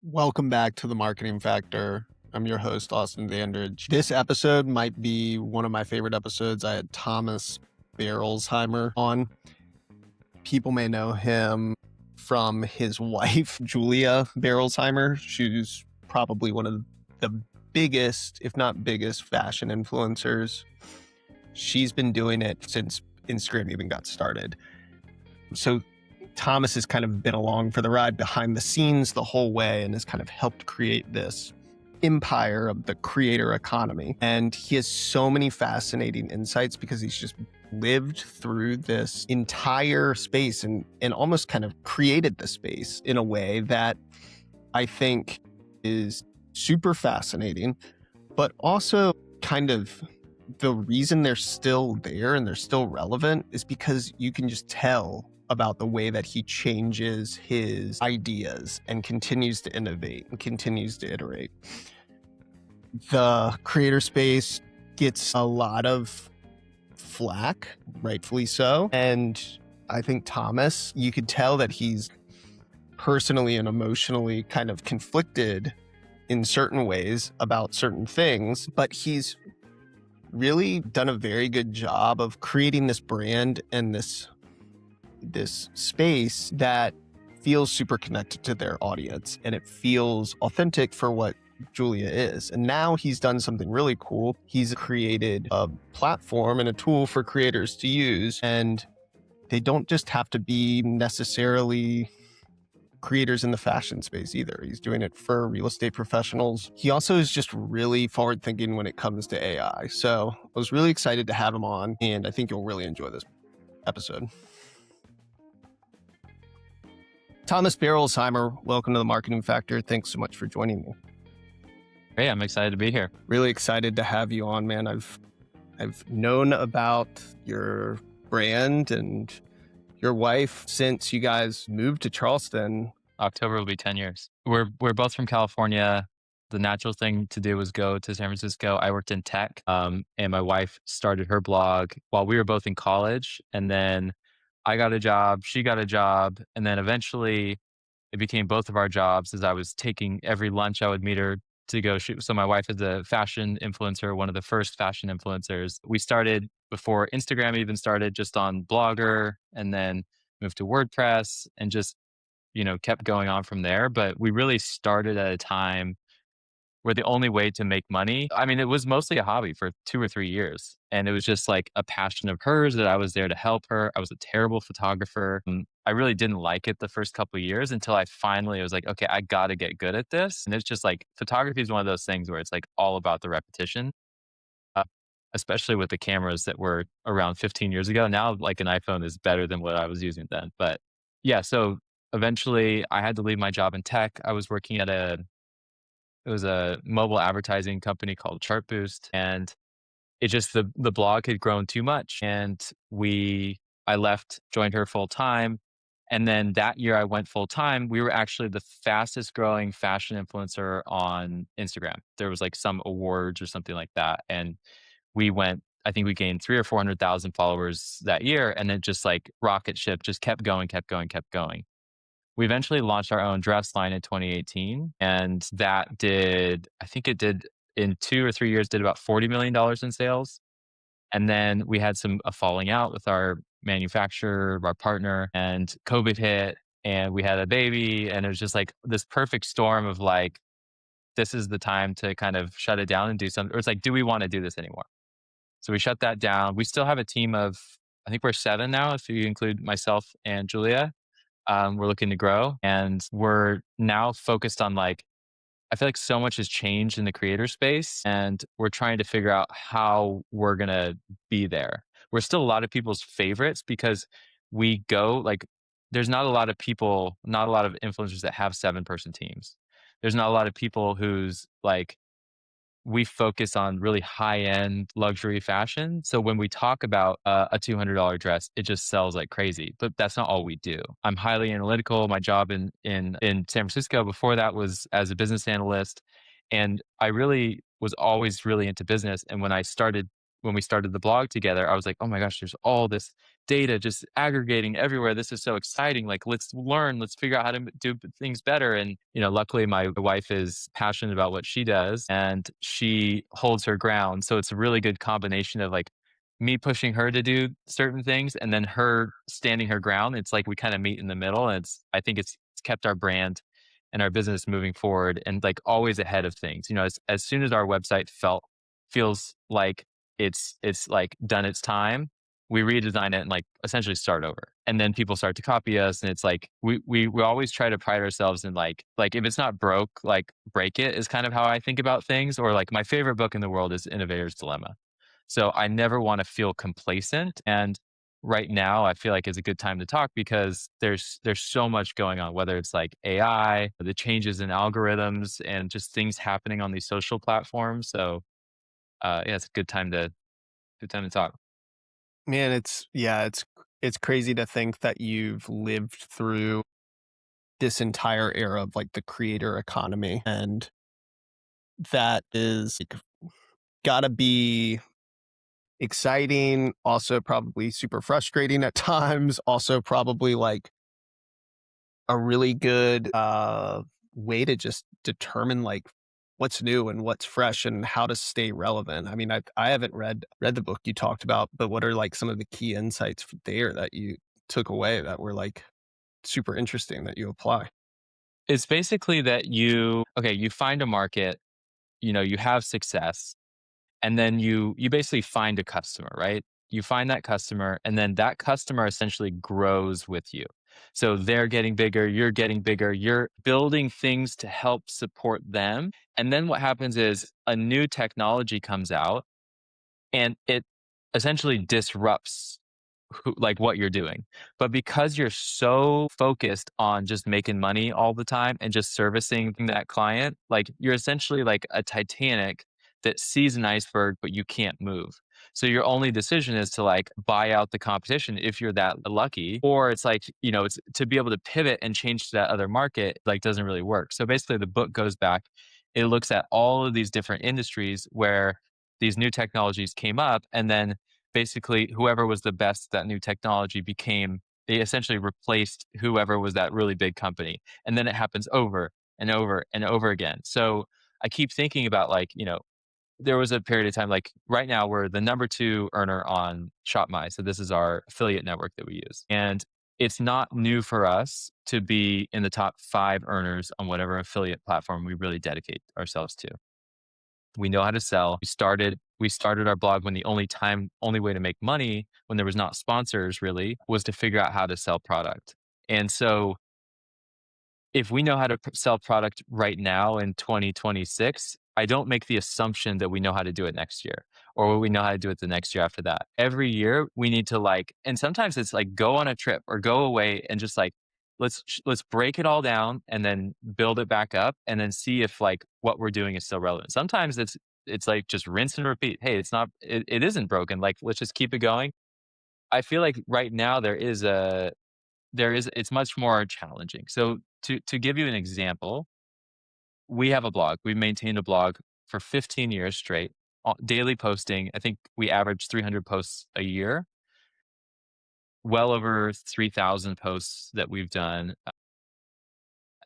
Welcome back to the Marketing Factor. I'm your host, Austin Dandridge. This episode might be one of my favorite episodes. I had Thomas Berolzheimer on. People may know him from his wife, Julia Berolzheimer. She's probably one of the biggest, if not biggest, fashion influencers. She's been doing it since Instagram even got started. So Thomas has kind of been along for the ride behind the scenes the whole way and has kind of helped create this empire of the creator economy. And he has so many fascinating insights because he's just lived through this entire space and almost kind of created the space in a way that I think is super fascinating, but also kind of the reason they're still there and they're still relevant is because you can just tell about the way that he changes his ideas and continues to innovate and continues to iterate. The creator space gets a lot of flack, rightfully so. And I think Thomas, you could tell that he's personally and emotionally kind of conflicted in certain ways about certain things, but he's really done a very good job of creating this brand and this space that feels super connected to their audience and it feels authentic for what Julia is. And now he's done something really cool. He's created a platform and a tool for creators to use, and they don't just have to be necessarily creators in the fashion space either. He's doing it for real estate professionals. He also is just really forward thinking when it comes to AI. So I was really excited to have him on, and I think you'll really enjoy this episode. Thomas Berolzheimer, welcome to the Marketing Factor. Thanks so much for joining me. Hey, I'm excited to be here. Really excited to have you on, man. I've known about your brand and your wife since you guys moved to Charleston. October will be 10 years. We're both from California. The natural thing to do was go to San Francisco. I worked in tech, and my wife started her blog while we were both in college. And then I got a job, she got a job, and then eventually it became both of our jobs as I was taking every lunch I would meet her to go shoot. So my wife is a fashion influencer, one of the first fashion influencers. We started before Instagram even started, just on Blogger, and then moved to WordPress and just, kept going on from there. But we really started at a time where the only way to make money, I mean, it was mostly a hobby for 2 or 3 years. And it was just like a passion of hers that I was there to help her. I was a terrible photographer. And I really didn't like it the first couple of years until I finally was like, okay, I got to get good at this. And it's just like photography is one of those things where it's like all about the repetition, uh, especially with the cameras that were around 15 years ago. Now, like an iPhone is better than what I was using then. But yeah, so eventually I had to leave my job in tech. I was working at it was a mobile advertising company called Chartboost, and it just the blog had grown too much, and I left, joined her full time, and then that year I went full time. We were actually the fastest growing fashion influencer on Instagram. There was like some awards or something like that, and we went. I think we gained 300 or 400,000 followers that year, and it just like rocket ship, just kept going, kept going, kept going. We eventually launched our own dress line in 2018, and I think it did in 2 or 3 years, did about $40 million in sales. And then we had a falling out with our manufacturer, our partner, and COVID hit, and we had a baby, and it was just like this perfect storm of like, this is the time to kind of shut it down and do something. Or it's like, do we want to do this anymore? So we shut that down. We still have a team of, I think we're 7 now, if you include myself and Julia. We're looking to grow, and we're now focused on like, I feel like so much has changed in the creator space, and we're trying to figure out how we're going to be there. We're still a lot of people's favorites because we go like, there's not a lot of people, not a lot of influencers that have 7-person teams. There's not a lot of people who's like, we focus on really high-end luxury fashion. So when we talk about a $200 dress, it just sells like crazy. But that's not all we do. I'm highly analytical. My job in San Francisco before that was as a business analyst, and I really was always really into business. And when I started when we started the blog together, I was like, "Oh my gosh, there's all this data just aggregating everywhere. This is so exciting. Like, let's learn, let's figure out how to do things better." And, luckily my wife is passionate about what she does and she holds her ground. So it's a really good combination of like me pushing her to do certain things and then her standing her ground. It's like we kind of meet in the middle. And I think it's kept our brand and our business moving forward and like always ahead of things. As soon as our website feels like it's like done its time, we redesign it and like essentially start over. And then people start to copy us. And it's like we always try to pride ourselves in like if it's not broke, like break it is kind of how I think about things. Or like my favorite book in the world is Innovator's Dilemma. So I never want to feel complacent. And right now I feel like it's a good time to talk because there's so much going on, whether it's like AI, the changes in algorithms and just things happening on these social platforms. So yeah, it's a good time to talk. Man, it's crazy to think that you've lived through this entire era of like the creator economy, and that is like, gotta be exciting, also probably super frustrating at times, also probably like a really good way to just determine like what's new and what's fresh and how to stay relevant. I mean, I haven't read the book you talked about, but what are like some of the key insights there that you took away that were like super interesting that you apply? It's basically that you find a market, you have success, and then you basically find a customer, right? You find that customer, and then that customer essentially grows with you. So they're getting bigger, you're building things to help support them. And then what happens is a new technology comes out and it essentially disrupts like what you're doing. But because you're so focused on just making money all the time and just servicing that client, like you're essentially like a Titanic that sees an iceberg, but you can't move. So your only decision is to like buy out the competition if you're that lucky, or it's like, it's to be able to pivot and change to that other market, like doesn't really work. So basically the book goes back, it looks at all of these different industries where these new technologies came up and then basically whoever was the best at that new technology they essentially replaced whoever was that really big company. And then it happens over and over and over again. So I keep thinking about like, there was a period of time, like right now we're the number two earner on ShopMy. So this is our affiliate network that we use. And it's not new for us to be in the top 5 earners on whatever affiliate platform we really dedicate ourselves to. We know how to sell. We started our blog when the only way to make money when there was not sponsors really was to figure out how to sell product. And so if we know how to sell product right now in 2026, I don't make the assumption that we know how to do it next year or we know how to do it the next year after that. Every year we need to like, and sometimes it's like go on a trip or go away and just like, let's break it all down and then build it back up and then see if like what we're doing is still relevant. Sometimes it's like just rinse and repeat. Hey, it isn't broken. Like, let's just keep it going. I feel like right now it's much more challenging. So to give you an example, we have a blog. We maintained a blog for 15 years straight, daily posting. I think we average 300 posts a year, well over 3,000 posts that we've done.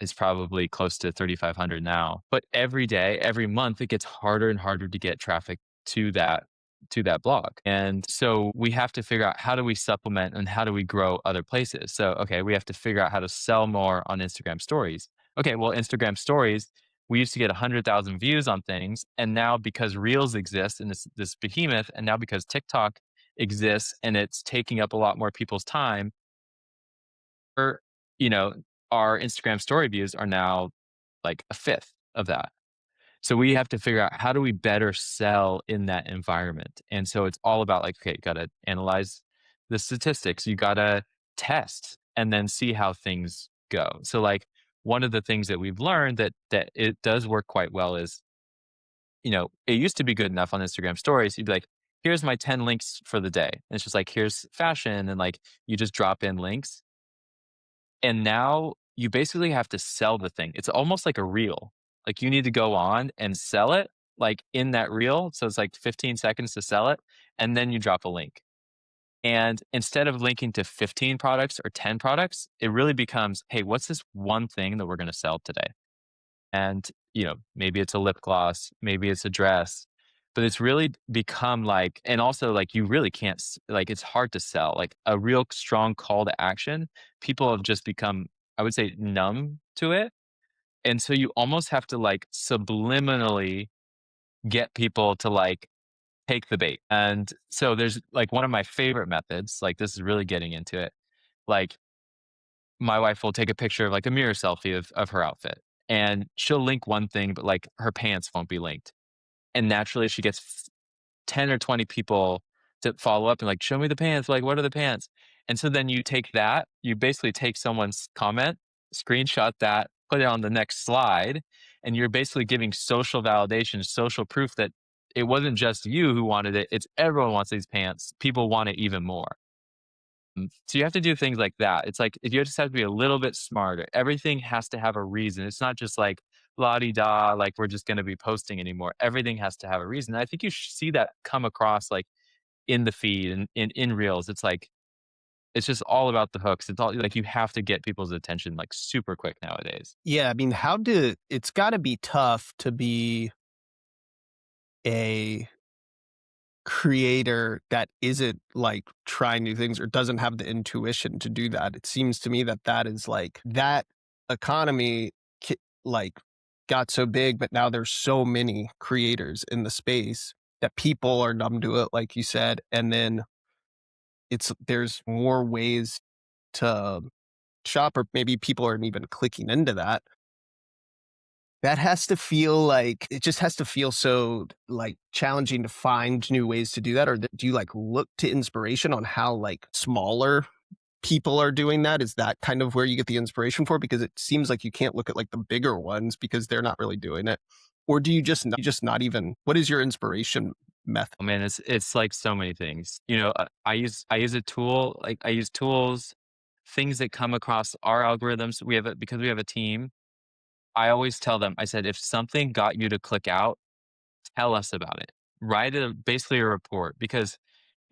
Is probably close to 3,500 now. But every day, every month, it gets harder and harder to get traffic to that blog. And so we have to figure out how do we supplement and how do we grow other places. So okay, we have to figure out how to sell more on Instagram stories. Okay, well, Instagram stories, we used to get 100,000 views on things, and now because Reels exist and this behemoth, and now because TikTok exists and it's taking up a lot more people's time, or you know, our Instagram story views are now like a fifth of that. So we have to figure out how do we better sell in that environment. And so it's all about like, okay, you got to analyze the statistics, you got to test and then see how things go. So like one of the things that we've learned that it does work quite well is, it used to be good enough on Instagram stories. You'd be like, here's my 10 links for the day. And it's just like, here's fashion. And like, you just drop in links. And now you basically have to sell the thing. It's almost like a reel. Like you need to go on and sell it like in that reel. So it's like 15 seconds to sell it. and then you drop a link. And instead of linking to 15 products or 10 products, it really becomes, hey, what's this one thing that we're going to sell today? And, maybe it's a lip gloss, maybe it's a dress, but it's really become like, and also like you really can't, like, it's hard to sell. Like a real strong call to action, people have just become, I would say, numb to it. And so you almost have to like subliminally get people to like take the bait. And so there's like one of my favorite methods, like this is really getting into it. Like my wife will take a picture of like a mirror selfie of her outfit and she'll link one thing, but like her pants won't be linked. And naturally she gets 10 or 20 people to follow up and like, show me the pants. Like, what are the pants? And so then you take that, you basically take someone's comment, screenshot that, put it on the next slide, and you're basically giving social validation, social proof that it wasn't just you who wanted it. It's everyone wants these pants. People want it even more. So you have to do things like that. It's like if you just have to be a little bit smarter. Everything has to have a reason. It's not just like la di da, like we're just going to be posting anymore. Everything has to have a reason. And I think you see that come across like in the feed and in reels. It's like it's just all about the hooks. It's all like you have to get people's attention like super quick nowadays. Yeah, I mean, it's got to be tough to be a creator that isn't like trying new things or doesn't have the intuition to do that. It seems to me that that is like that economy like got so big, but now there's so many creators in the space that people are numb to it, like you said. And then there's more ways to shop, or maybe people aren't even clicking into that. That has to feel like it just has to feel so, like, challenging to find new ways to do that, or do you, like, look to inspiration on how, like, smaller people are doing that? Is that kind of where you get the inspiration for? Because it seems like you can't look at, like, the bigger ones because they're not really doing it. Or do you just not even what is your inspiration method? Oh man, it's like so many things. I use a tool, like I use tools, things that come across our algorithms. Because we have a team. I always tell them, I said, if something got you to click out, tell us about it. Write basically a report because,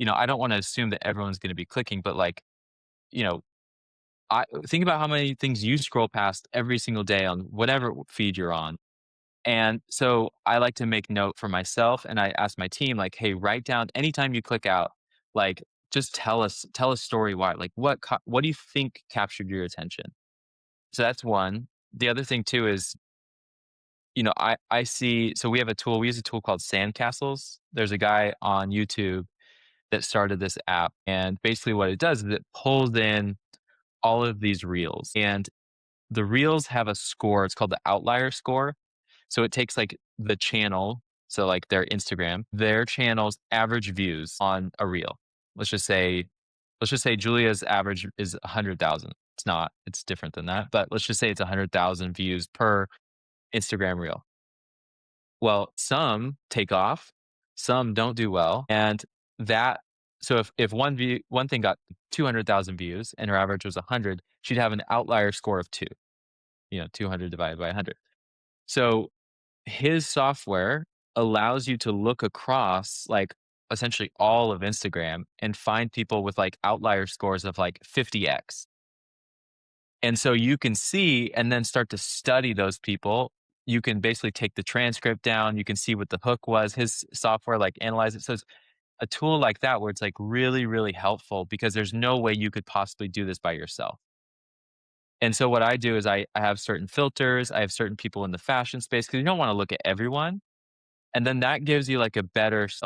I don't want to assume that everyone's going to be clicking, but like, you know, I think about how many things you scroll past every single day on whatever feed you're on. And so I like to make note for myself and I ask my team, like, hey, write down anytime you click out, like, just tell a story why. Like, what do you think captured your attention? So that's one. The other thing too is, I see, so we use a tool called Sandcastles. There's a guy on YouTube that started this app. And basically what it does is it pulls in all of these reels. And the reels have a score. It's called the outlier score. So it takes like the channel, so like their channel's average views on a reel. Let's just say, Julia's average is 100,000. It's not, it's different than that, but let's just say it's 100,000 views per Instagram reel. Well, some take off, some don't do well. And that, so if one thing got 200,000 views and her average was 100, she'd have an outlier score of 2, 200 divided by 100. So his software allows you to look across like essentially all of Instagram and find people with like outlier scores of like 50x. And so you can see and then start to study those people. You can basically take the transcript down. You can see what the hook was. His software like analyze it. So it's a tool like that where it's like really, really helpful because there's no way you could possibly do this by yourself. And so what I do is I have certain filters. I have certain people in the fashion space because you don't want to look at everyone. And then that gives you like here's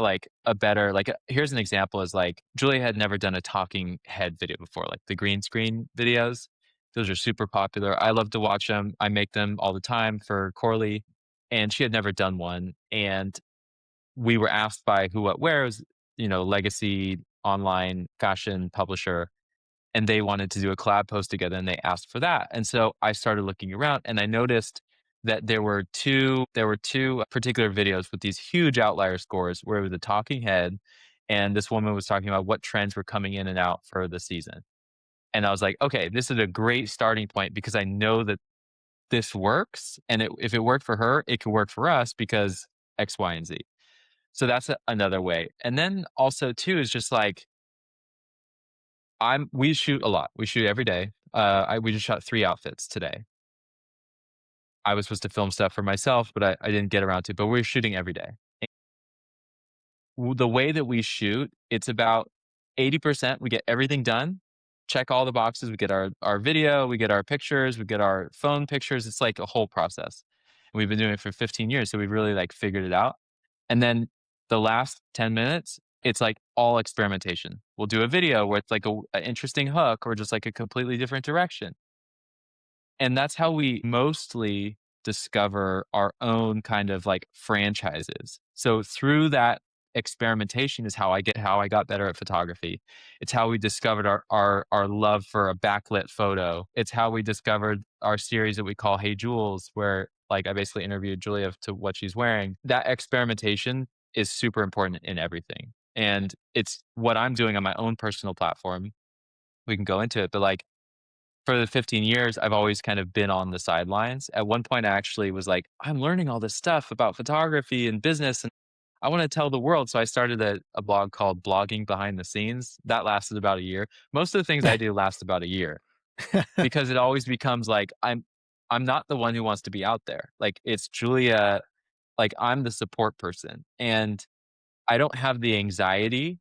an example is like Julia had never done a talking head video before, like the green screen videos. Those are super popular. I love to watch them. I make them all the time for Corley, and she had never done one. And we were asked by Who What Wears, legacy online fashion publisher, and they wanted to do a collab post together and they asked for that. And so I started looking around and I noticed that there were two particular videos with these huge outlier scores where it was a talking head and this woman was talking about what trends were coming in and out for the season. And I was like, okay, this is a great starting point because I know that this works. And if it worked for her, it could work for us because X, Y, and Z. So that's another way. And then also too is just like we shoot a lot. We shoot every day. We just shot 3 outfits today. I was supposed to film stuff for myself, but I didn't get around to. But we're shooting every day. The way that we shoot, it's about 80% we get everything done, check all the boxes, we get our video, we get our pictures, we get our phone pictures, it's like a whole process. And we've been doing it for 15 years, so we've really, like, figured it out. And then the last 10 minutes, it's, like, all experimentation. We'll do a video where it's, like, a interesting hook or just, like, a completely different direction. And that's how we mostly discover our own kind of like franchises. So through that experimentation is how I got better at photography. It's how we discovered our love for a backlit photo. It's how we discovered our series that we call Hey Jules, where like I basically interviewed Julia to what she's wearing. That experimentation is super important in everything. And it's what I'm doing on my own personal platform. We can go into it, but like for the 15 years, I've always kind of been on the sidelines. At one point, I actually was like, I'm learning all this stuff about photography and business, and I want to tell the world. So I started a blog called Blogging Behind the Scenes. That lasted about a year. Most of the things I do last about a year because it always becomes like I'm not the one who wants to be out there. Like it's Julia, like I'm the support person. And I don't have the anxiety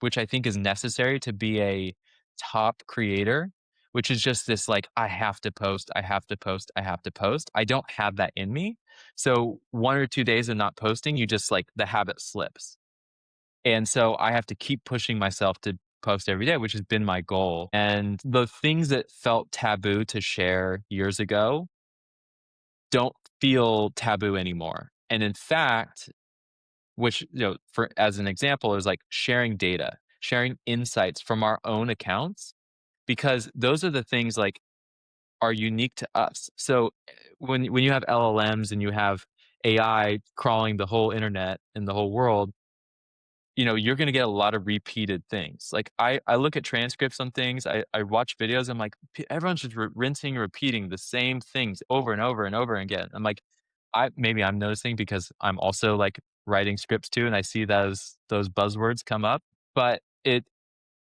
which I think is necessary to be a top creator, which is just this like, I have to post, I have to post, I have to post. I don't have that in me. So 1 or 2 days of not posting, you just like the habit slips. And so I have to keep pushing myself to post every day, which has been my goal. And the things that felt taboo to share years ago don't feel taboo anymore. And in fact, which for as an example is like sharing data, sharing insights from our own accounts because those are the things like are unique to us. So when you have LLMs and you have AI crawling the whole internet and the whole world, you're going to get a lot of repeated things. Like I look at transcripts on things, I watch videos, I'm like everyone's just rinsing and repeating the same things over and over and over again. I'm like maybe I'm noticing because I'm also like writing scripts too, and I see those buzzwords come up. But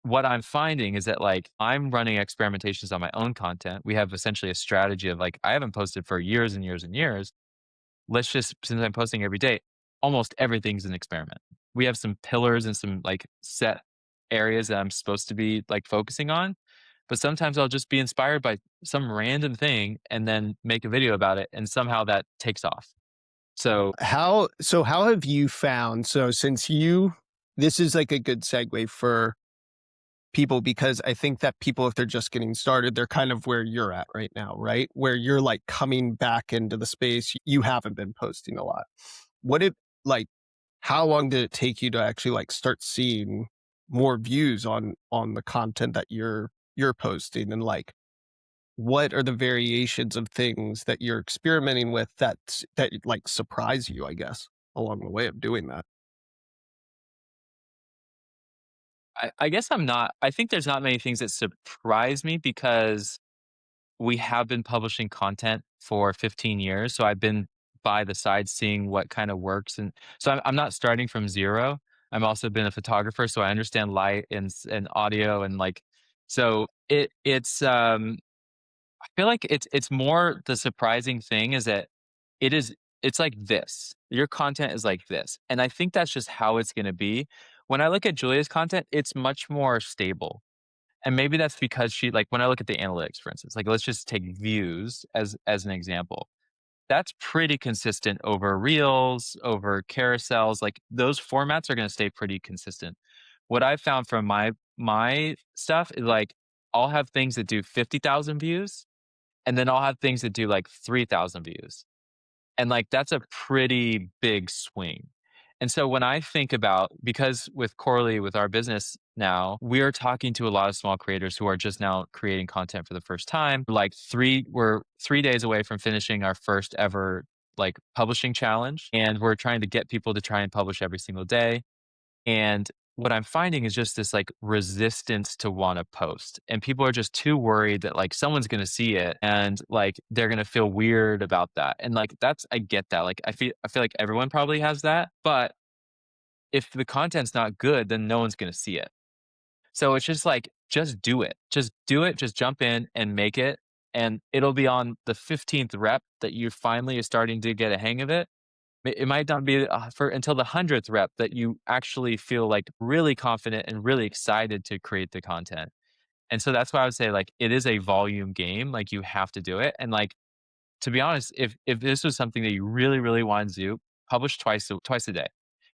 what I'm finding is that like I'm running experimentations on my own content. We have essentially a strategy of like I haven't posted for years and years and years. Let's just since I'm posting every day, almost everything's an experiment. We have some pillars and some like set areas that I'm supposed to be like focusing on. But sometimes I'll just be inspired by some random thing and then make a video about it, and somehow that takes off. So How have you found, so since this is like a good segue for people because I think that people, if they're just getting started, they're kind of where you're at right now, right? Where you're like coming back into the space. You haven't been posting a lot. What if like, how long did it take you to actually like start seeing more views on the content that you're posting? And like, what are the variations of things that you're experimenting with that like surprise you, I guess, along the way of doing that? I guess I think there's not many things that surprise me because we have been publishing content for 15 years. So I've been by the side seeing what kind of works. And so I'm not starting from zero. I'm also been a photographer, so I understand light and audio and like, so I feel like it's more the surprising thing is that it is it's like this. Your content is like this. And I think that's just how it's going to be. When I look at Julia's content, it's much more stable. And maybe that's because she like when I look at the analytics, for instance, like let's just take views as an example. That's pretty consistent over reels, over carousels. Like those formats are going to stay pretty consistent. What I've found from my stuff is like I'll have things that do 50,000 views, and then I'll have things that do like 3,000 views. And like that's a pretty big swing. And so when I think about because with Corley, with our business now, we are talking to a lot of small creators who are just now creating content for the first time. We're 3 days away from finishing our first ever like publishing challenge. And we're trying to get people to try and publish every single day. And what I'm finding is just this like resistance to want to post. And people are just too worried that like someone's going to see it and like they're going to feel weird about that. And like I get that. Like I feel like everyone probably has that, but if the content's not good, then no one's gonna see it. So it's just like, just do it. Just do it, just jump in and make it, and it'll be on the 15th rep that you finally are starting to get a hang of it. It might not be, for until the 100th rep that you actually feel, like, really confident and really excited to create the content. And so that's why I would say, like, it is a volume game, like, you have to do it, and, like, to be honest, if this was something that you really, really wanted to do, publish twice a day,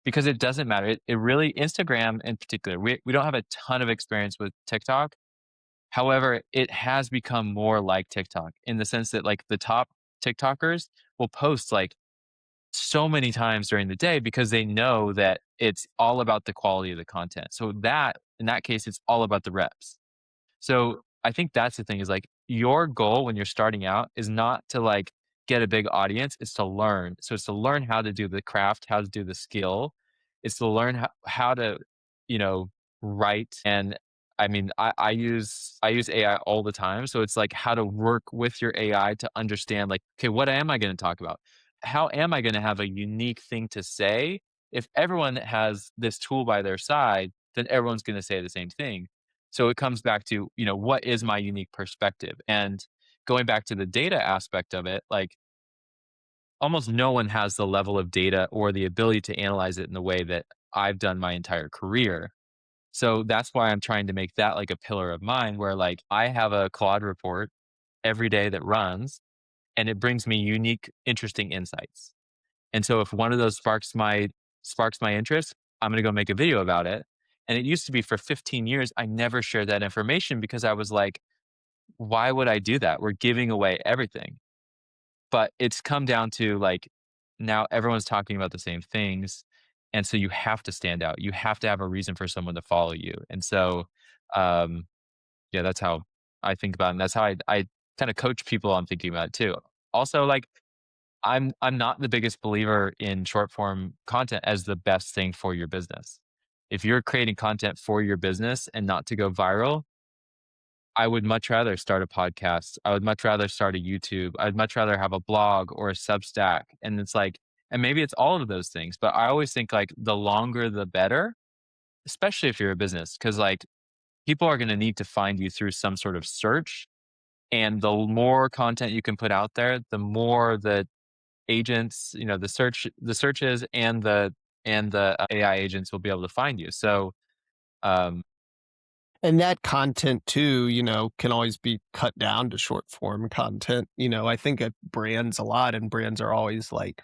because it doesn't matter. It really, Instagram in particular, we don't have a ton of experience with TikTok. However, it has become more like TikTok in the sense that, like, the top TikTokers will post, like, so many times during the day because they know that it's all about the quality of the content. So that, in that case, it's all about the reps. So I think that's the thing, is like, your goal when you're starting out is not to, like, get a big audience, it's to learn. So it's to learn how to do the craft, how to do the skill. It's to learn how to, you know, write. And I mean, I use AI all the time. So it's like how to work with your AI to understand, like, okay, what am I going to talk about? How am I going to have a unique thing to say? If everyone has this tool by their side, then everyone's going to say the same thing. So it comes back to, what is my unique perspective? And going back to the data aspect of it, like, almost no one has the level of data or the ability to analyze it in the way that I've done my entire career. So that's why I'm trying to make that like a pillar of mine where, like, I have a Claude report every day that runs, and it brings me unique, interesting insights. And so if one of those sparks my interest, I'm gonna go make a video about it. And it used to be for 15 years, I never shared that information because I was like, why would I do that? We're giving away everything. But it's come down to, like, now everyone's talking about the same things. And so you have to stand out. You have to have a reason for someone to follow you. And so, um, yeah, that's how I think about it. And that's how I kind of coach people on thinking about it too. Also, like, I'm not the biggest believer in short form content as the best thing for your business. If you're creating content for your business and not to go viral, I would much rather start a podcast. I would much rather start a YouTube. I'd much rather have a blog or a Substack. And it's like, and maybe it's all of those things, but I always think, like, the longer the better, especially if you're a business, because, like, people are going to need to find you through some sort of search. And the more content you can put out there, the more the agents, the searches and the AI agents will be able to find you. So, um, And that content too, can always be cut down to short form content. I think it brands a lot, and brands are always like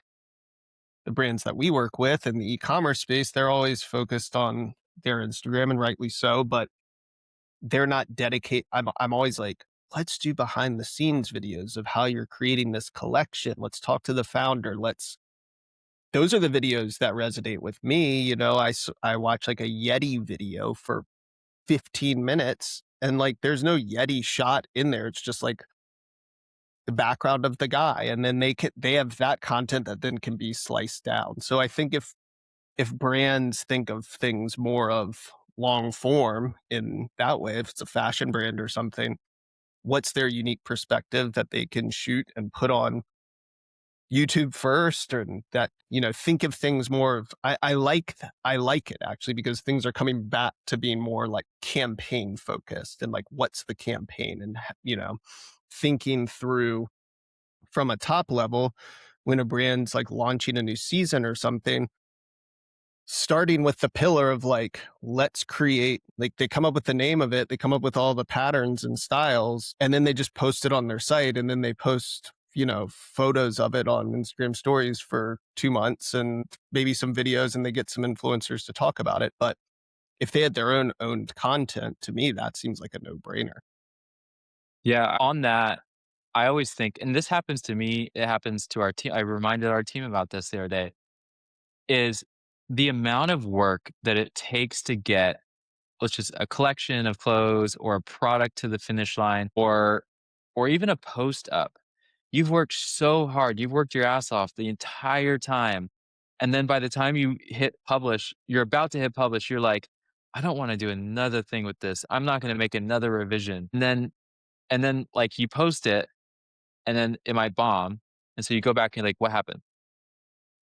the brands that we work with in the e-commerce space, they're always focused on their Instagram, and rightly so, but they're not dedicate I'm always like, let's do behind the scenes videos of how you're creating this collection. Let's talk to the founder. Those are the videos that resonate with me. I watch like a Yeti video for 15 minutes, and like there's no Yeti shot in there. It's just like the background of the guy, and then they have that content that then can be sliced down. So I think if brands think of things more of long form in that way, if it's a fashion brand or something, what's their unique perspective that they can shoot and put on YouTube first, and that, think of things more of, I like it actually, because things are coming back to being more like campaign focused, and like, what's the campaign, and, thinking through from a top level when a brand's like launching a new season or something, starting with the pillar of like, let's create, like, they come up with the name of it, they come up with all the patterns and styles, and then they just post it on their site, and then they post, photos of it on Instagram stories for 2 months, and maybe some videos, and they get some influencers to talk about it. But if they had their own content, to me, that seems like a no brainer. yeah, on that, I always think, and this happens to me, it happens to our team. I reminded our team about this the other day, is the amount of work that it takes to get, let's just, a collection of clothes or a product to the finish line, or even a post up. You've worked so hard. You've worked your ass off the entire time. And then by the time you hit publish, you're about to hit publish, you're like, I don't want to do another thing with this. I'm not going to make another revision. And then like, you post it, and then it might bomb. And so you go back and you're like, what happened?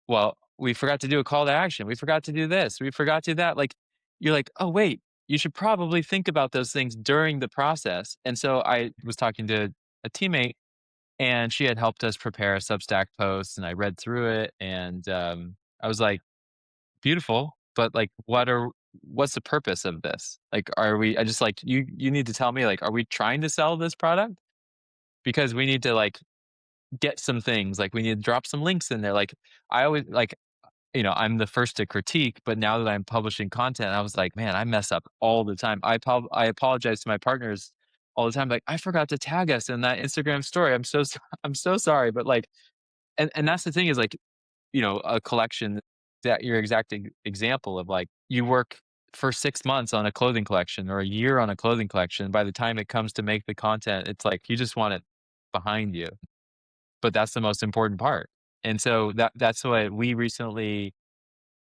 Well, we forgot to do a call to action. We forgot to do this. We forgot to do that. Like, you're like, oh, wait, you should probably think about those things during the process. And so I was talking to a teammate and she had helped us prepare a Substack post and I read through it and I was like, beautiful, but like, what's the purpose of this? Like, are we, I just like, you need to tell me, like, are we trying to sell this product? Because we need to like get some things, like we need to drop some links in there. Like, I always like, I'm the first to critique, but now that I'm publishing content, I was like, man, I mess up all the time. I apologize to my partners all the time. Like, I forgot to tag us in that Instagram story. I'm so sorry. But like, and that's the thing is like, a collection that your exact example of like you work for 6 months on a clothing collection or a year on a clothing collection. By the time it comes to make the content, it's like you just want it behind you. But that's the most important part. And so that's why we recently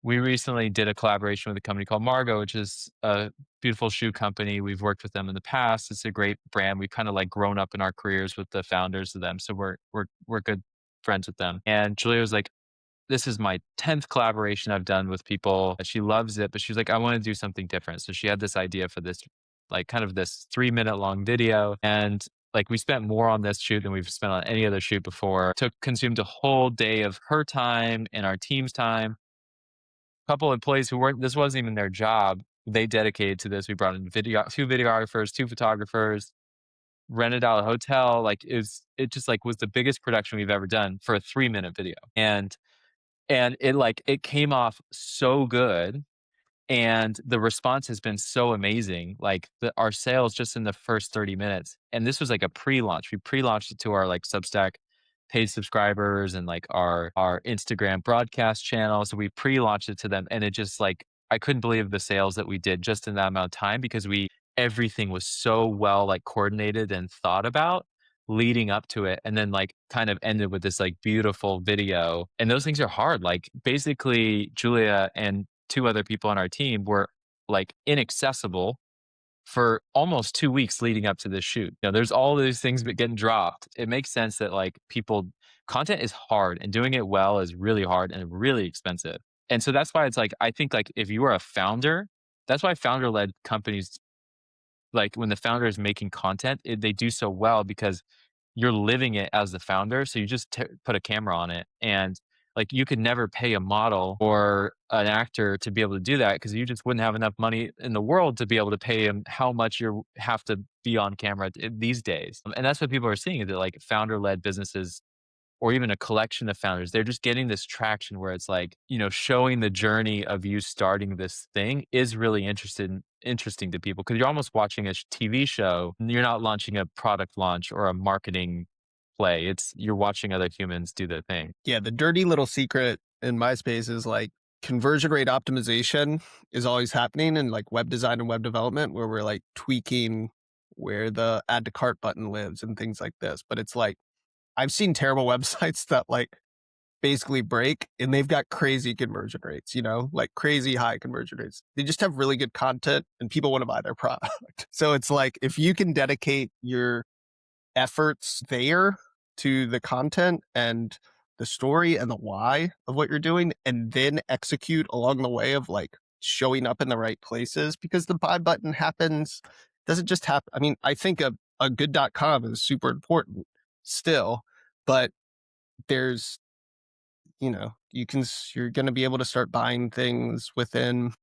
did a collaboration with a company called Margot, which is a beautiful shoe company. We've worked with them in the past. It's a great brand. We've kind of like grown up in our careers with the founders of them. So we're good friends with them. And Julia was like, this is my 10th collaboration I've done with people. She loves it, but she's like, I want to do something different. So she had this idea for this, like kind of this 3 minute long video. And like we spent more on this shoot than we've spent on any other shoot before. Consumed a whole day of her time and our team's time. A couple employees who weren't, this wasn't even their job. They dedicated to this. We brought in two videographers, two photographers, rented out a hotel. Like it just like was the biggest production we've ever done for a 3 minute video. And it like it came off so good, and the response has been so amazing. Like our sales just in the first 30 minutes, and this was like a pre-launch. We pre-launched it to our like Substack paid subscribers and like our Instagram broadcast channel. So we pre-launched it to them, and it just like I couldn't believe the sales that we did just in that amount of time because everything was so well like coordinated and thought about leading up to it, and then like kind of ended with this like beautiful video. And those things are hard. Like basically Julia and two other people on our team were like inaccessible for almost 2 weeks leading up to this shoot. There's all these things but getting dropped. It makes sense that like content is hard and doing it well is really hard and really expensive. And so that's why it's like, I think like if you are a founder, that's why founder led companies, like when the founder is making content, they do so well because you're living it as the founder. So you just put a camera on it, and like you could never pay a model or an actor to be able to do that because you just wouldn't have enough money in the world to be able to pay them how much you have to be on camera these days. And that's what people are seeing is that like founder led businesses or even a collection of founders, they're just getting this traction where it's like, showing the journey of you starting this thing is really interesting to people because you're almost watching a TV show. You're not launching a product launch or a marketing play. You're watching other humans do their thing. Yeah, the dirty little secret in my space is like conversion rate optimization is always happening in like web design and web development where we're like tweaking where the add to cart button lives and things like this. But it's like I've seen terrible websites that like basically break and they've got crazy conversion rates, like crazy high conversion rates. They just have really good content and people want to buy their product. So it's like if you can dedicate your efforts there to the content and the story and the why of what you're doing, and then execute along the way of like showing up in the right places because the buy button doesn't just happen. I mean, I think a good.com is super important still, but there's, you're going to be able to start buying things within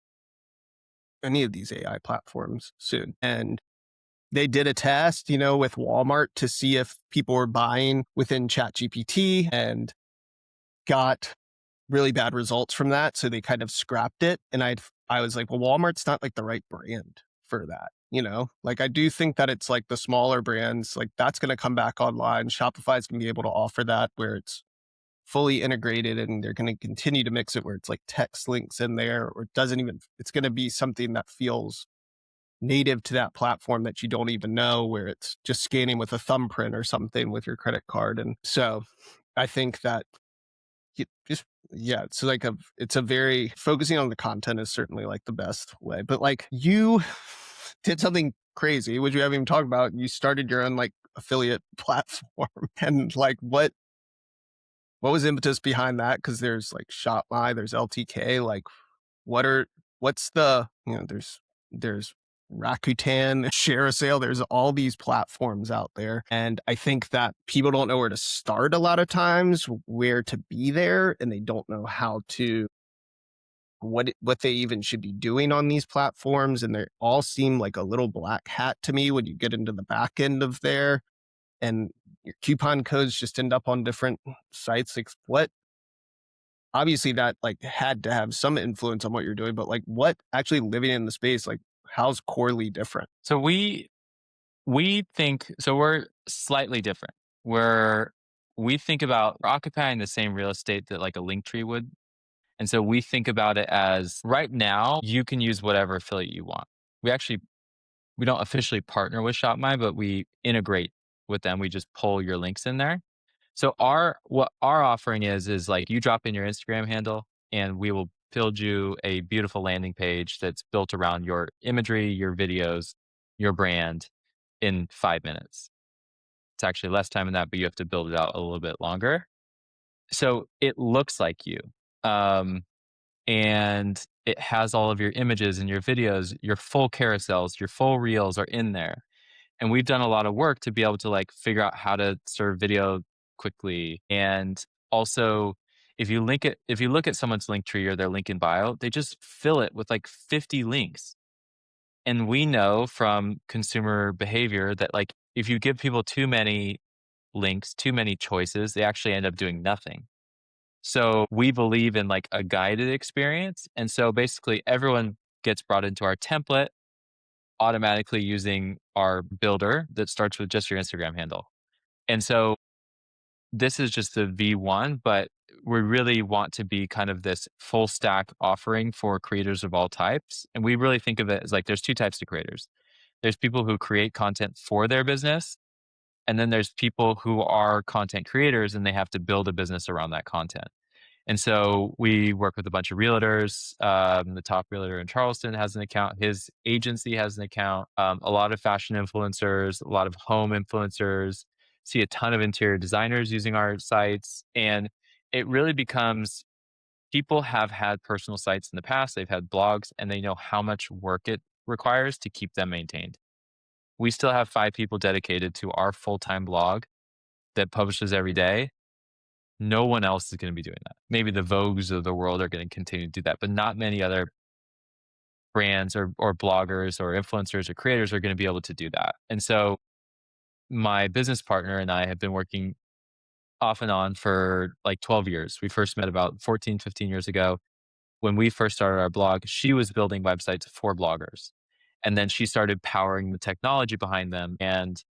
any of these AI platforms soon. And they did a test, with Walmart to see if people were buying within ChatGPT and got really bad results from that. So they kind of scrapped it. And I was like, well, Walmart's not like the right brand for that. Like I do think that it's like the smaller brands, like that's going to come back online. Shopify's going to be able to offer that where it's fully integrated and they're going to continue to mix it where it's like text links in there or it's going to be something that feels native to that platform that you don't even know, where it's just scanning with a thumbprint or something with your credit card. And so I think that it's like it's a very focusing on the content is certainly like the best way. But like you did something crazy, which we haven't even talked about. You started your own like affiliate platform and like What was the impetus behind that? Because there's like ShopMy, there's LTK. Like, what are what's the there's Rakuten, Share a Sale. There's all these platforms out there, and I think that people don't know where to start a lot of times, where to be there, and they don't know how to what they even should be doing on these platforms, and they all seem like a little black hat to me when you get into the back end of there, and your coupon codes just end up on different sites. Like, what obviously that like had to have some influence on what you're doing, but like what actually living in the space, like how's Corley different? So we think so we're slightly different. We think about occupying the same real estate that like a link tree would. And so we think about it as right now you can use whatever affiliate you want. We actually we don't officially partner with ShopMy, but we integrate with them. We just pull your links in there. So what our offering is like you drop in your Instagram handle and we will build you a beautiful landing page that's built around your imagery, your videos, your brand in 5 minutes. It's actually less time than that, but you have to build it out a little bit longer. So it looks like you. Um, and it has all of your images and your videos, your full carousels, your full reels are in there. And we've done a lot of work to be able to like figure out how to serve video quickly. And also, if you look at someone's link tree or their link in bio, they just fill it with like 50 links. And we know from consumer behavior that like if you give people too many links, too many choices, they actually end up doing nothing. So we believe in like a guided experience. And so basically everyone gets brought into our template automatically using our builder that starts with just your Instagram handle. And so this is just the V1, but we really want to be kind of this full stack offering for creators of all types. And we really think of it as like there's two types of creators. There's people who create content for their business, and then there's people who are content creators and they have to build a business around that content. And so we work with a bunch of realtors. The top realtor in Charleston has an account. His agency has an account. A lot of fashion influencers, a lot of home influencers. See a ton of interior designers using our sites, and it really becomes people have had personal sites in the past. They've had blogs, and they know how much work it requires to keep them maintained. We still have 5 people dedicated to our full time blog that publishes every day. No one else is going to be doing that. Maybe the Vogues of the world are going to continue to do that, but not many other brands or bloggers or influencers or creators are going to be able to do that. And so my business partner and I have been working off and on for like 12 years. We first met about 14, 15 years ago. When we first started our blog, she was building websites for bloggers. And then she started powering the technology behind them. And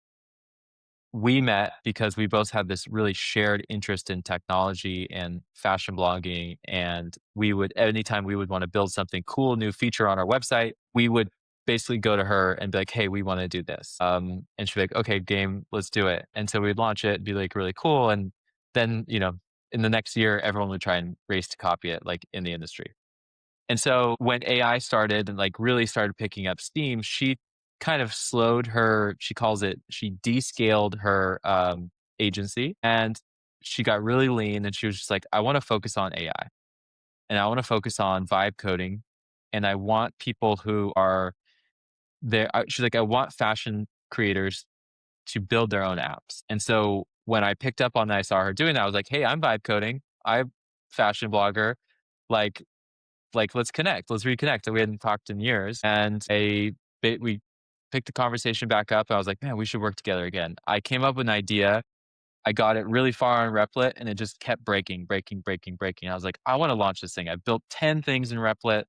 we met because we both had this really shared interest in technology and fashion blogging. And we would, anytime we would want to build something cool, new feature on our website, we would basically go to her and be like, hey, we want to do this. And she'd be like, okay, game, let's do it. And so we'd launch it, be like really cool. And then, in the next year, everyone would try and race to copy it, like in the industry. And so when AI started and like really started picking up steam, she kind of slowed her, she calls it, she descaled her agency, and she got really lean, and she was just like, I want to focus on AI and I want to focus on vibe coding. And I want people who are there. She's like, I want fashion creators to build their own apps. And so when I picked up on that, I saw her doing that. I was like, hey, I'm vibe coding. I'm fashion blogger. Like, let's connect, let's reconnect. And we hadn't talked in years. And we picked the conversation back up. And I was like, man, we should work together again. I came up with an idea. I got it really far on Replit and it just kept breaking, breaking, breaking, breaking. I was like, I want to launch this thing. I built 10 things in Replit.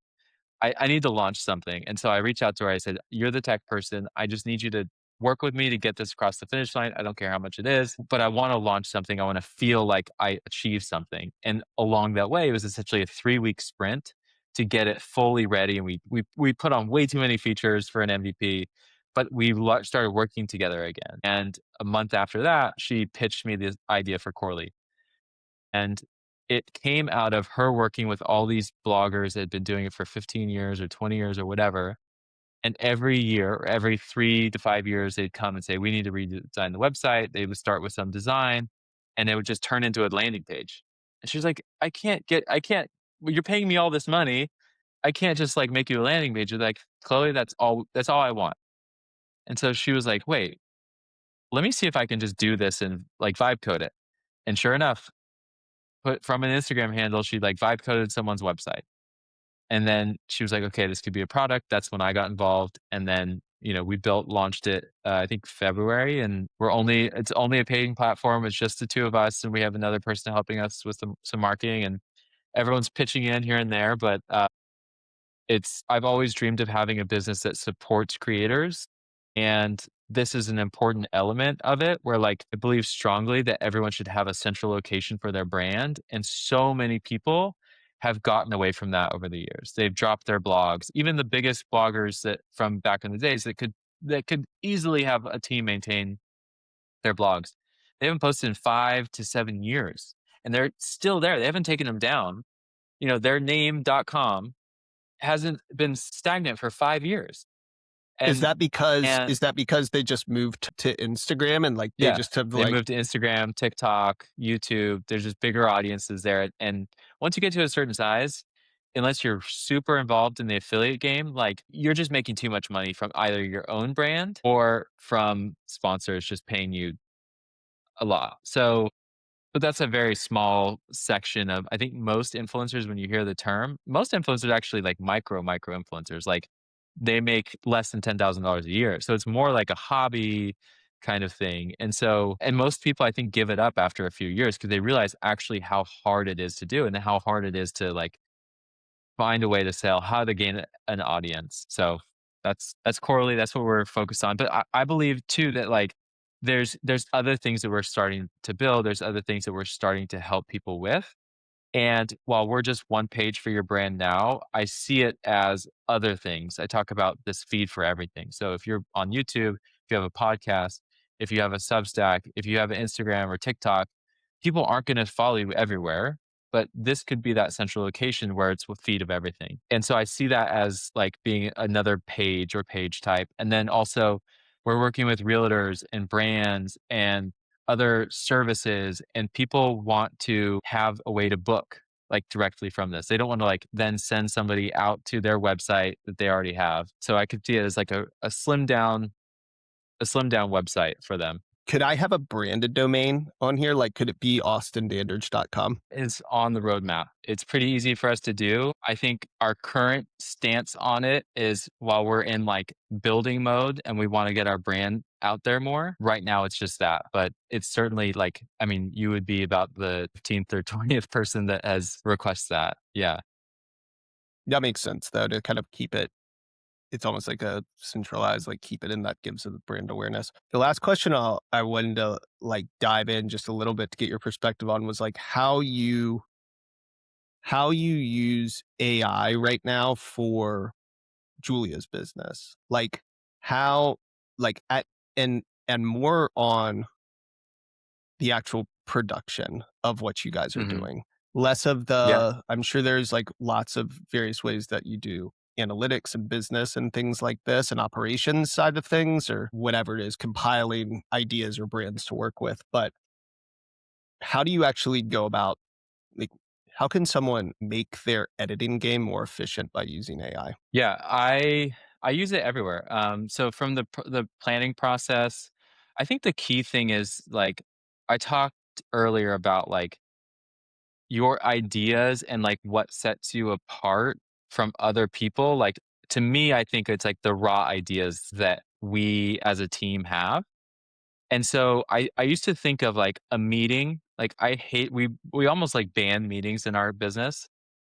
I need to launch something. And so I reached out to her. I said, you're the tech person. I just need you to work with me to get this across the finish line. I don't care how much it is, but I want to launch something. I want to feel like I achieved something. And along that way, it was essentially a 3-week sprint to get it fully ready. And we put on way too many features for an MVP, but started working together again. And a month after that, she pitched me this idea for Corley. And it came out of her working with all these bloggers that had been doing it for 15 years or 20 years or whatever. And every year, or every 3 to 5 years, they'd come and say, we need to redesign the website. They would start with some design and it would just turn into a landing page. And she's like, I can't, well, you're paying me all this money. I can't just like make you a landing page. You're like, Chloe, that's all I want. And so she was like, wait, let me see if I can just do this and like vibe code it. And sure enough, put from an Instagram handle, she like vibe coded someone's website. And then she was like, okay, this could be a product. That's when I got involved. And then, we launched it, I think February, and it's only a paying platform. It's just the two of us. And we have another person helping us with some marketing, and everyone's pitching in here and there. But I've always dreamed of having a business that supports creators, and this is an important element of it where, like, I believe strongly that everyone should have a central location for their brand, and so many people have gotten away from that over the years. They've dropped their blogs. Even the biggest bloggers that from back in the days that could easily have a team maintain their blogs. They haven't posted in 5 to 7 years, and they're still there. They haven't taken them down. Their name.com hasn't been stagnant for 5 years. Is And that because and they just moved to Instagram and like they yeah, just have they like moved to Instagram, TikTok, YouTube. There's just bigger audiences there. And once you get to a certain size, unless you're super involved in the affiliate game, like you're just making too much money from either your own brand or from sponsors just paying you a lot. So but that's a very small section of, I think, most influencers, when you hear the term, most influencers are actually like micro influencers. Like they make less than $10,000 a year. So it's more like a hobby kind of thing. And most people I think give it up after a few years because they realize actually how hard it is to do and how hard it is to like find a way to sell, how to gain an audience. So that's Corley. That's what we're focused on. But I believe too that like there's other things that we're starting to build. There's other things that we're starting to help people with. And while we're just one page for your brand now, I see it as other things. I talk about this feed for everything. So if you're on YouTube, if you have a podcast, if you have a Substack, if you have an Instagram or TikTok, people aren't going to follow you everywhere. But this could be that central location where it's a feed of everything. And so I see that as like being another page or page type. And then also, we're working with realtors and brands and other services, and people want to have a way to book like directly from this. They don't want to like then send somebody out to their website that they already have. So I could see it as like a slim down website for them. could I have a branded domain on here? Like could it be austindandridge.com? Is on the roadmap. It's pretty easy for us to do. I think our current stance on it is while we're in like building mode and we want to get our brand out there more, right now it's just that. But it's certainly like, I mean, you would be about the 15th or 20th person that has requested that. Yeah. That makes sense though, to kind of keep it, it's almost like a centralized, like keep it in that gives it brand awareness. The last question I wanted to like dive in just a little bit to get your perspective on was like how you use AI right now for Julia's business. Like how like at and more on the actual production of what you guys are Hmm. doing. Less of Yeah. I'm sure there's like lots of various ways that you do analytics and business and things like this and operations side of things or whatever it is, compiling ideas or brands to work with. But how do you actually go about like how can someone make their editing game more efficient by using AI? Yeah. I use it everywhere. So from the planning process, I think the key thing is like I talked earlier about like your ideas and like what sets you apart from other people. Like to me, I think it's like the raw ideas that we as a team have. And so I used to think of like a meeting, like I hate we almost like ban meetings in our business,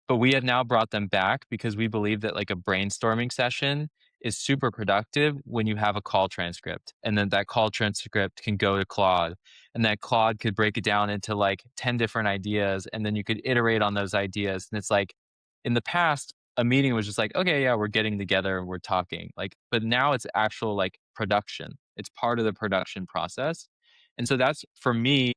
but we have now brought them back because we believe that like a brainstorming session is super productive when you have a call transcript. And then that call transcript can go to Claude. And that Claude could break it down into like 10 different ideas. And then you could iterate on those ideas. And it's like in the past, a meeting was just like, okay, yeah, we're getting together and we're talking. Like, but now it's actual like production. It's part of the production process. And so that's for me,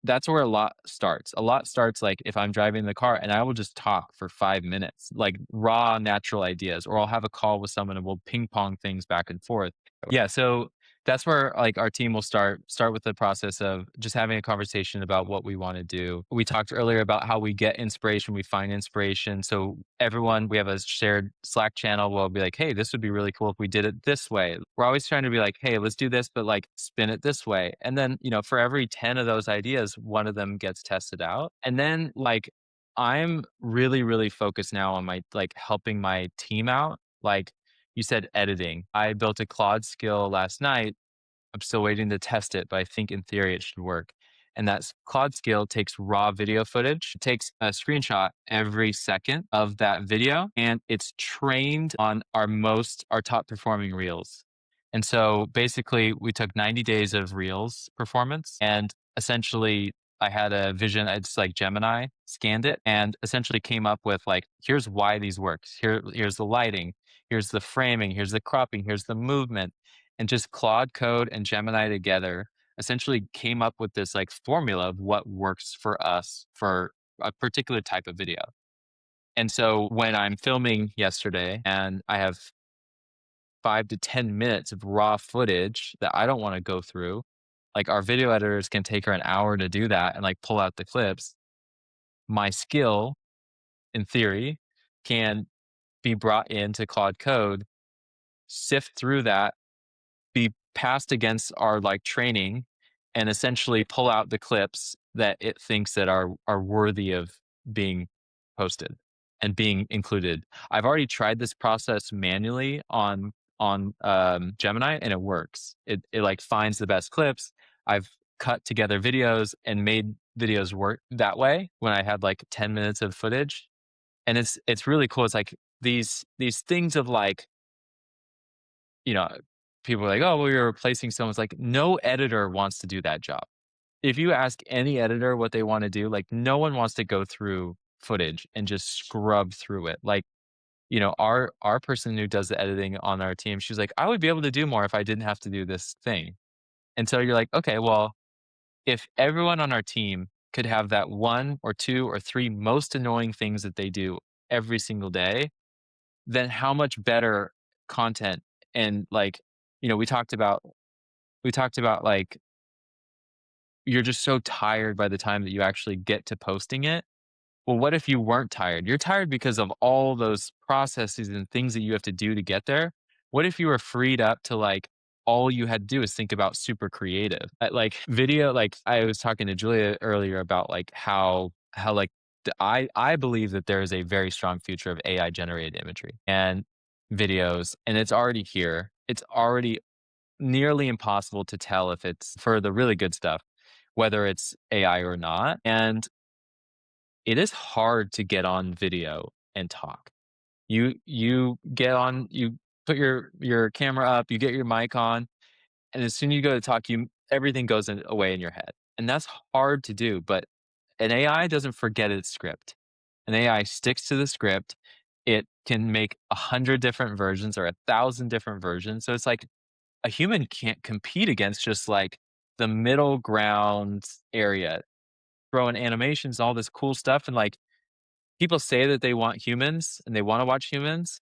that's where a lot starts. A lot starts like if I'm driving the car and I will just talk for 5 minutes, like raw natural ideas, or I'll have a call with someone and we'll ping pong things back and forth. Yeah. So that's where like our team will start with the process of just having a conversation about what we want to do. We talked earlier about how we get inspiration, we find inspiration. So everyone, we have a shared Slack channel where we'll be like, hey, this would be really cool if we did it this way. We're always trying to be like, hey, let's do this, but like spin it this way. And then, for every 10 of those ideas, one of them gets tested out. And then like I'm really, really focused now on my like helping my team out. Like you said, editing. I built a Claude skill last night. I'm still waiting to test it, but I think in theory it should work. And that Claude skill takes raw video footage, it takes a screenshot every second of that video, and it's trained on our top performing reels. And so basically, we took 90 days of reels performance, and essentially, I had a vision. It's like Gemini scanned it and essentially came up with like, here's why these works. Here's the lighting. Here's the framing. Here's the cropping. Here's the movement, and just Claude Code and Gemini together essentially came up with this like formula of what works for us for a particular type of video. And so when I'm filming yesterday and I have 5 to 10 minutes of raw footage that I don't want to go through, like our video editors can take her an hour to do that and like pull out the clips. My skill, in theory, can be brought into Claude Code, sift through that, be passed against our like training, and essentially pull out the clips that it thinks that are worthy of being posted and being included. I've already tried this process manually on Gemini, and it works. It like finds the best clips. I've cut together videos and made videos work that way when I had like 10 minutes of footage. And it's really cool. It's like these things of like, you know, people are like, "Oh, well, you're replacing someone." It's like, no editor wants to do that job. If you ask any editor what they wanna do, like, no one wants to go through footage and just scrub through it. Like, our person who does the editing on our team, she's like, "I would be able to do more if I didn't have to do this thing." And so you're like, "Okay, well, if everyone on our team could have that 1 or 2 or 3 most annoying things that they do every single day, then how much better content." And, like, we talked about, like, you're just so tired by the time that you actually get to posting it. Well, what if you weren't tired? You're tired because of all those processes and things that you have to do to get there. What if you were freed up to, like, all you had to do is think about super creative? Like, video like, I was talking to Julia earlier about, like, how, like, I believe that there is a very strong future of AI generated imagery and videos, and it's already here. It's already nearly impossible to tell if it's for the really good stuff, whether it's AI or not. And it is hard to get on video and talk. You get on, you put your camera up, you get your mic on, and as soon as you go to talk, you everything goes away in your head. And that's hard to do, but an AI doesn't forget its script. An AI sticks to the script. It can make 100 different versions or 1,000 different versions. So it's like a human can't compete against just like the middle ground area, throwing animations, all this cool stuff. And like people say that they want humans and they want to watch humans.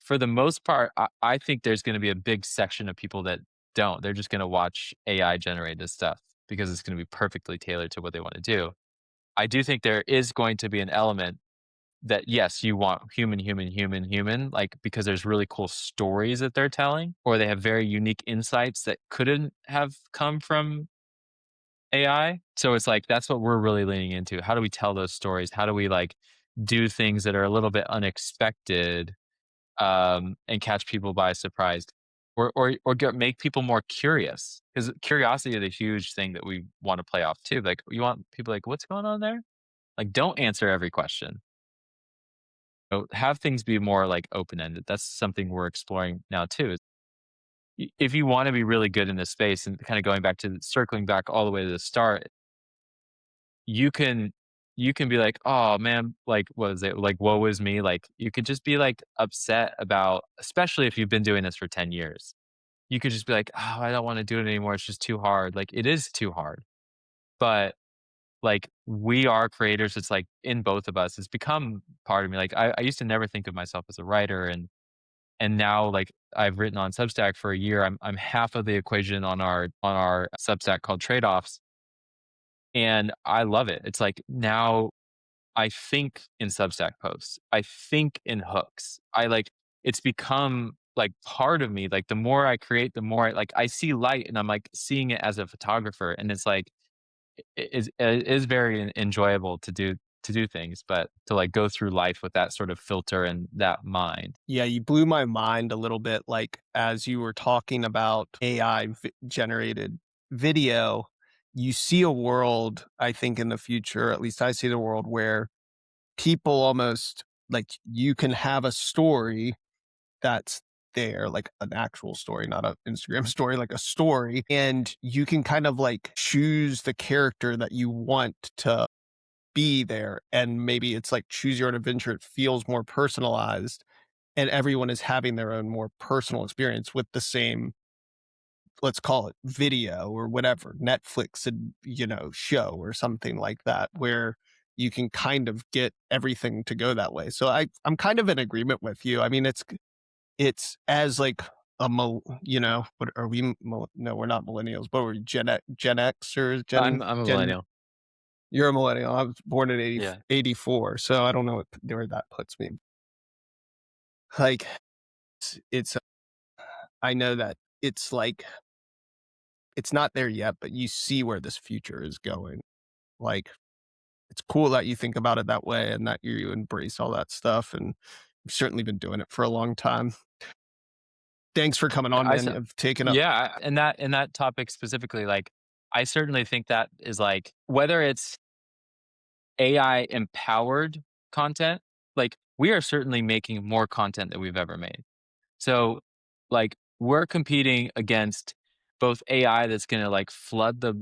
For the most part, I think there's going to be a big section of people that don't. They're just going to watch AI generated stuff because it's going to be perfectly tailored to what they want to do. I do think there is going to be an element that yes, you want human, human, human, human, like because there's really cool stories that they're telling, or they have very unique insights that couldn't have come from AI. So it's like that's what we're really leaning into. How do we tell those stories? How do we like do things that are a little bit unexpected, and catch people by surprise, make people more curious? Because curiosity is a huge thing that we want to play off too. Like you want people like, what's going on there? Like, don't answer every question. Have things be more like open ended. That's something we're exploring now too. If you want to be really good in this space, and kind of going back to circling back all the way to the start, you can you can be like, oh man, like what is it? Like, woe is me. Like you could just be like upset about, especially if you've been doing this for 10 years. You could just be like, oh, I don't want to do it anymore. It's just too hard. Like it is too hard. But like we are creators. It's like in both of us. It's become part of me. Like I used to never think of myself as a writer, and And now, like, I've written on Substack for a year. I'm half of the equation on our Substack called Trade-offs, and I love it. It's like now I think in Substack posts. I think in hooks. It's become like part of me. Like the more I create, the more I see light and I'm like seeing it as a photographer. And it's like, it is very enjoyable to do things, but to like go through life with that sort of filter and that mind. Yeah, you blew my mind a little bit, like, as you were talking about AI generated video, you see a world, I think, in the future, at least I see the world where people almost like, you can have a story that's there, like an actual story, not a Instagram story, like a story, and you can kind of, like, choose the character that you want to be there, and maybe it's like choose your own adventure, it feels more personalized, and everyone is having their own more personal experience with the same, let's call it video or whatever, Netflix and, show or something like that, where you can kind of get everything to go that way. So I'm kind of in agreement with you. I mean, it's as like what are we? No, we're not millennials, but we're Gen X or I'm a Gen. millennial. You're a millennial. I was born in Yeah. 84, so I don't know where that puts me. Like it's I know that it's like it's not there yet, but you see where this future is going. Like, it's cool that you think about it that way and that you embrace all that stuff. And you've certainly been doing it for a long time. Thanks for coming on, I man. s You've taken up. Yeah, and that topic specifically, like, I certainly think that is, like, whether it's AI empowered content, like, we are certainly making more content than we've ever made. So, like, we're competing against both AI that's gonna, like, flood the,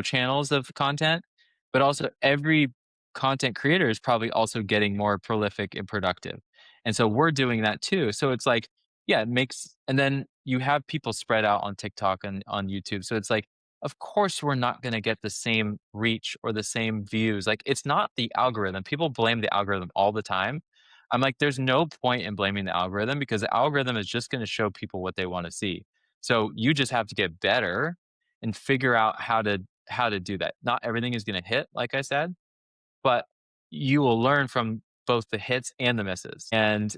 channels of content, but also every content creator is probably also getting more prolific and productive. And so we're doing that too. So it's like, yeah, it makes and then you have people spread out on TikTok and on YouTube. So it's like, of course we're not gonna get the same reach or the same views. Like, it's not the algorithm. People blame the algorithm all the time. I'm like, there's no point in blaming the algorithm because the algorithm is just going to show people what they want to see. So you just have to get better and figure out how to do that. Not everything is going to hit, like I said, but you will learn from both the hits and the misses. And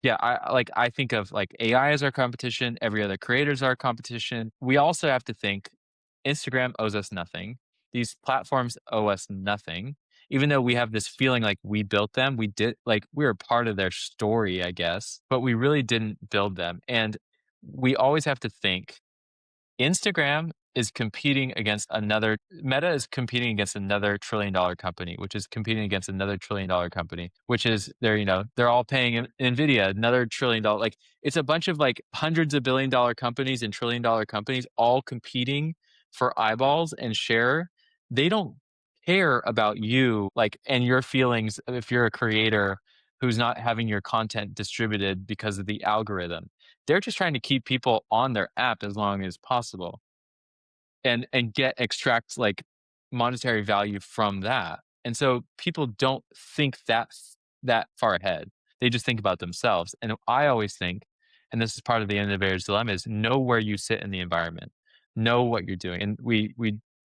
yeah, I think of like AI as our competition, every other creator is our competition. We also have to think Instagram owes us nothing. These platforms owe us nothing. Even though we have this feeling like we built them, we did like we were part of their story, I guess, but we really didn't build them. And we always have to think Instagram is competing against another Meta is competing against another $1 trillion company, which is competing against another $1 trillion company, which is they're all paying Nvidia another $1 trillion. Like, it's a bunch of like hundreds of $1 billion companies and $1 trillion companies all competing for eyeballs and share. They don't care about you like and your feelings if you're a creator who's not having your content distributed because of the algorithm. They're just trying to keep people on their app as long as possible and extract, like, monetary value from that. And so people don't think that far ahead. They just think about themselves. And I always think, and this is part of the innovator's dilemma, is know where you sit in the environment. Know what you're doing. And we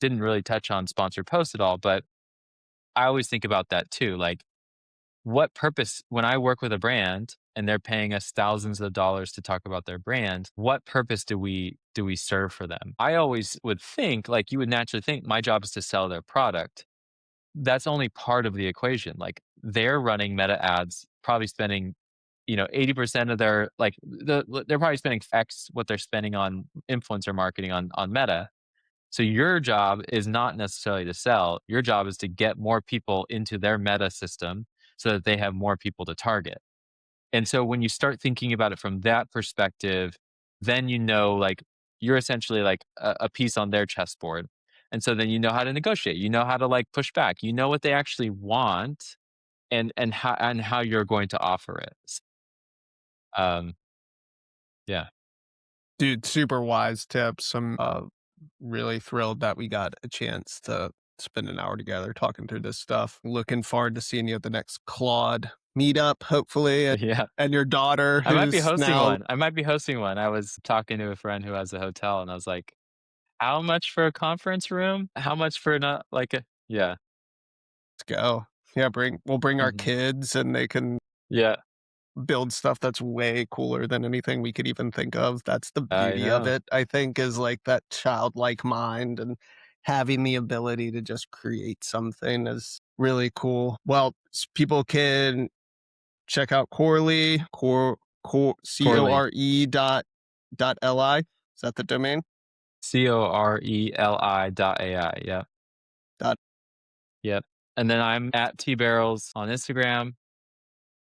didn't really touch on sponsored posts at all, but I always think about that too. Like, what purpose when I work with a brand and they're paying us thousands of dollars to talk about their brand, what purpose do we serve for them? I always would think, like you would naturally think, my job is to sell their product. That's only part of the equation. Like, they're running Meta ads, probably spending, 80% of their they're probably spending X what they're spending on influencer marketing on Meta. So your job is not necessarily to sell. Your job is to get more people into their meta system so that they have more people to target. And so when you start thinking about it from that perspective, then like you're essentially like a piece on their chessboard. And so then you know how to negotiate. You know how to like push back. You know what they actually want and how you're going to offer it. Um, yeah. Dude, super wise tips. I'm really thrilled that we got a chance to spend an hour together talking through this stuff. Looking forward to seeing you at the next Claude meetup, hopefully, Yeah. and your daughter I might be who's hosting now one. I might be hosting one. I was talking to a friend who has a hotel, and I was like, "How much for a conference room? How much for not like a" Yeah. to go. Yeah, we'll bring our Mhm. kids and they can Yeah. build stuff that's way cooler than anything we could even think of. That's the I beauty of know. it, I think, is like that childlike mind and having the ability to just create something is really cool. Well, people can check out Corely, Corley. CORE.li. Is that the domain? CORELI.ai. Yeah. Dot. Yep. And then I'm at tbarrels on Instagram.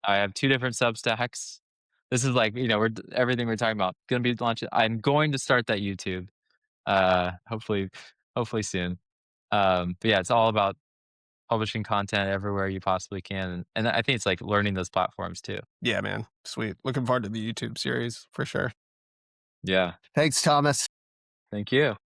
I have 2 different Substacks. This is like, everything we're talking about gonna be launching. I'm going to start that YouTube, hopefully soon. But yeah, it's all about publishing content everywhere you possibly can, and I think it's like learning those platforms too. Yeah, man. Sweet. Looking forward to the YouTube series for sure. Yeah. Thanks, Thomas. Thank you.